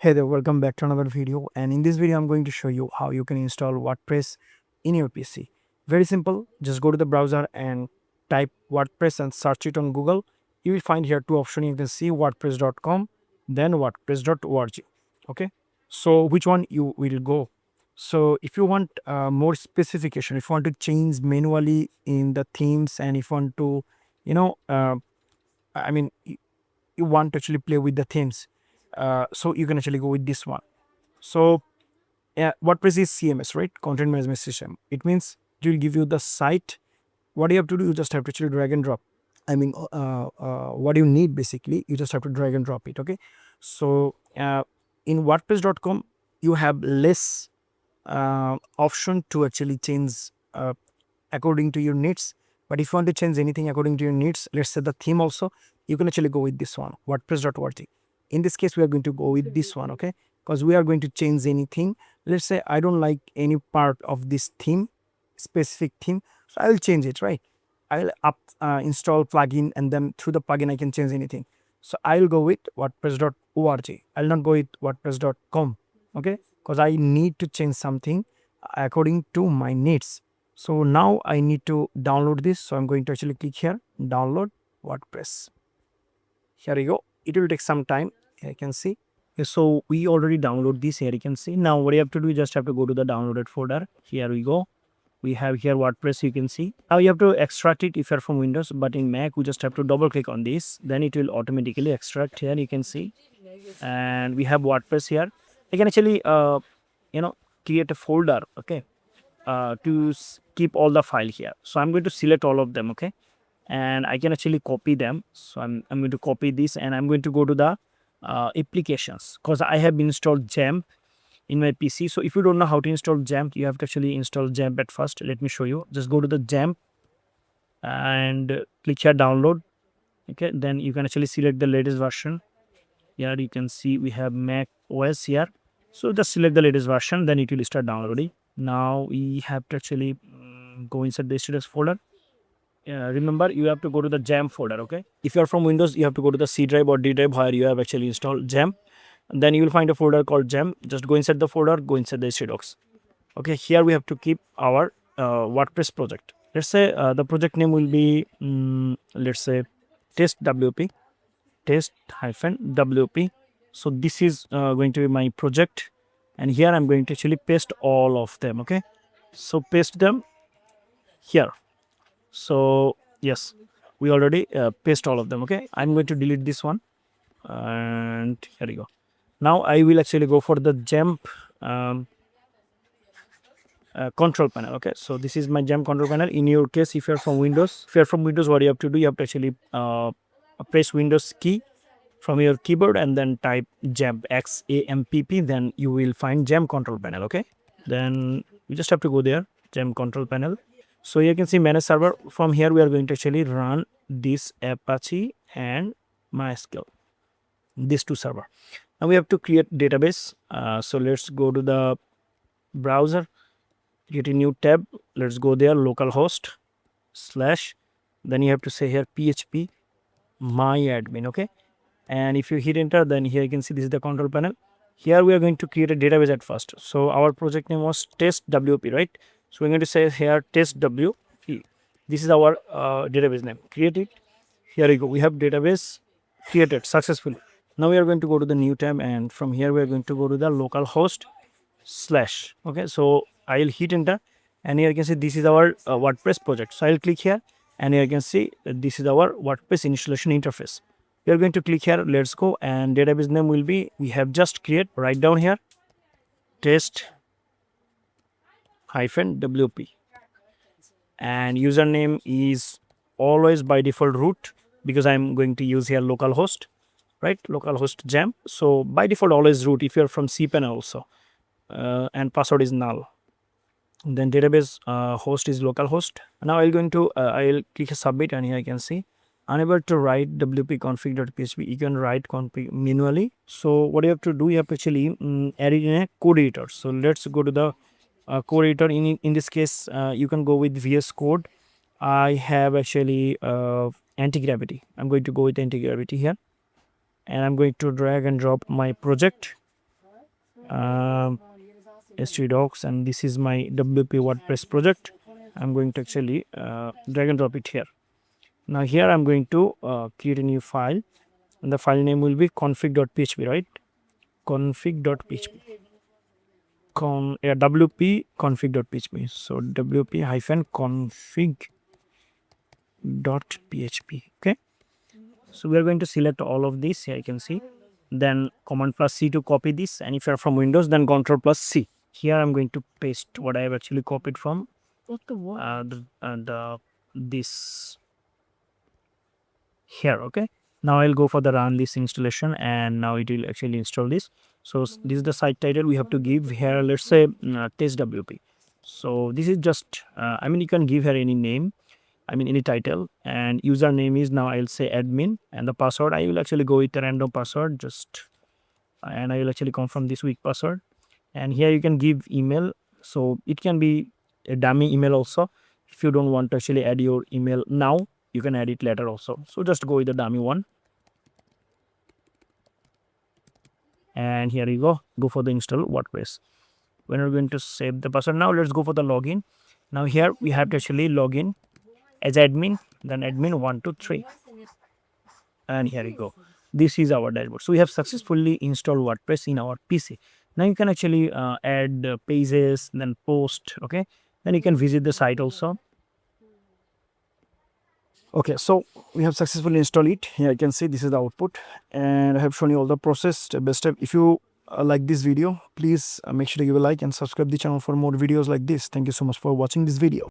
Hey there, welcome back to another video, and in this video I'm going to show you how you can install WordPress in your PC. Very simple, just go to the browser and type WordPress and search it on Google. You will find here two options. You can see wordpress.com, then wordpress.org. Okay, so which one you will go? So if you want more specification, if you want to change manually in the themes, and if you want to, you know, I mean, you want to actually play with the themes, so you can actually go with this one. So WordPress is CMS, right? Content management system. It means it will give you the site. What you have to do, you just have to actually drag and drop. What you need basically, you just have to drag and drop it. Okay. So in WordPress.com, you have less option to actually change according to your needs. But if you want to change anything according to your needs, let's say the theme also, you can actually go with this one, WordPress.org. In this case, we are going to go with this one, okay? Because we are going to change anything. Let's say I don't like any part of this theme, specific theme, so I will change it, right? I'll install plugin, and then through the plugin I can change anything. So I'll go with WordPress.org. I'll not go with WordPress.com, okay? Because I need to change something according to my needs. So now I need to download this. So I'm going to actually click here, download WordPress. Here you go. It will take some time. Here you can see. So we already download this. Here you can see. Now what you have to do, you just have to go to the downloaded folder. Here we go. We have here WordPress, you can see. Now you have to extract it if you're from Windows, but in Mac we just have to double click on this, then it will automatically extract. Here you can see, and we have WordPress here. I can actually create a folder, okay, to keep all the file here. So I'm going to select all of them, okay, and I can actually copy them. So I'm going to copy this, and I'm going to go to the applications, because I have installed XAMPP in my PC. So if you don't know how to install XAMPP, you have to actually install XAMPP at first. Let me show you. Just go to the XAMPP and click here, download. Okay, then you can actually select the latest version. Here you can see we have Mac OS here. So just select the latest version, then it will start downloading. Now we have to actually go inside the status folder. Remember, you have to go to the XAMPP folder, okay? If you are from Windows, you have to go to the C drive or D drive where you have actually installed XAMPP. Then you will find a folder called XAMPP. Just go inside the folder, go inside the docs. Okay, here we have to keep our WordPress project. Let's say the project name will be, let's say, test WP, test-WP. So this is going to be my project, and here I'm going to actually paste all of them, okay? So paste them here. So yes, we already paste all of them, okay? I'm going to delete this one, and here you go. Now I will actually go for the XAMPP control panel, okay? So this is my XAMPP control panel. In your case, if you're from Windows, what you have to do, you have to actually press Windows key from your keyboard and then type XAMPP, XAMPP, then you will find XAMPP control panel, okay? Then you just have to go there, XAMPP control panel. So you can see manage server. From here we are going to actually run this Apache and MySQL, these two server. Now we have to create database. So let's go to the browser, create a new tab. Let's go there, localhost / then you have to say here php myadmin, okay? And if you hit enter, then here you can see this is the control panel. Here we are going to create a database at first. So our project name was test WP, right? So we're going to say here test WP. This is our database name. Create it. Here we go. We have database created successfully. Now we are going to go to the new tab, and from here we are going to go to the localhost / okay. So I'll hit enter, and here you can see this is our WordPress project. So I'll click here, and here you can see this is our WordPress installation interface. We are going to click here, let's go, and database name will be, we have just create, write down here, test -WP, and username is always by default root, because I'm going to use here localhost, right? Localhost XAMPP. So by default always root if you're from cPanel also, and password is null. Then database host is localhost. Now I'll click submit, and here I can see unable to write wp config.php. You can write config manually. So what you have to do, you have to actually add it in a code editor. So let's go to the code editor. In this case, you can go with VS Code. I have actually anti-gravity. I'm going to go with anti-gravity here, and I'm going to drag and drop my project. htdocs, and this is my WP WordPress project. I'm going to actually drag and drop it here. Now here I'm going to create a new file, and the file name will be config.php, right? Config.php. WP config.php. So WP hyphen config.php. Okay. So we are going to select all of this. Here you can see. Then Command plus C to copy this, and if you are from Windows, then Control plus C. Here I'm going to paste what I have actually copied from this here. Okay, now I'll go for the run this installation, and now it will actually install this. So this is the site title we have to give here. Let's say test WP. So this is just I mean, you can give here any name, I mean any title, and username is, now I'll say admin, and the password I will actually go with a random password, just and I will actually confirm this weak password. And here you can give email, so it can be a dummy email also. If you don't want to actually add your email now, you can add it later also, so just go with the dummy one. And here you go for the install WordPress. When we're going to save the password, now let's go for the login. Now here we have to actually log in as admin, then admin 123, and here you go. This is our dashboard. So we have successfully installed WordPress in our PC. Now you can actually add pages, then post. Okay, then you can visit the site also. Okay, so we have successfully installed it. Here you can see this is the output, and I have shown you all the process step by step. If you like this video, please make sure to give a like and subscribe the channel for more videos like this. Thank you so much for watching this video.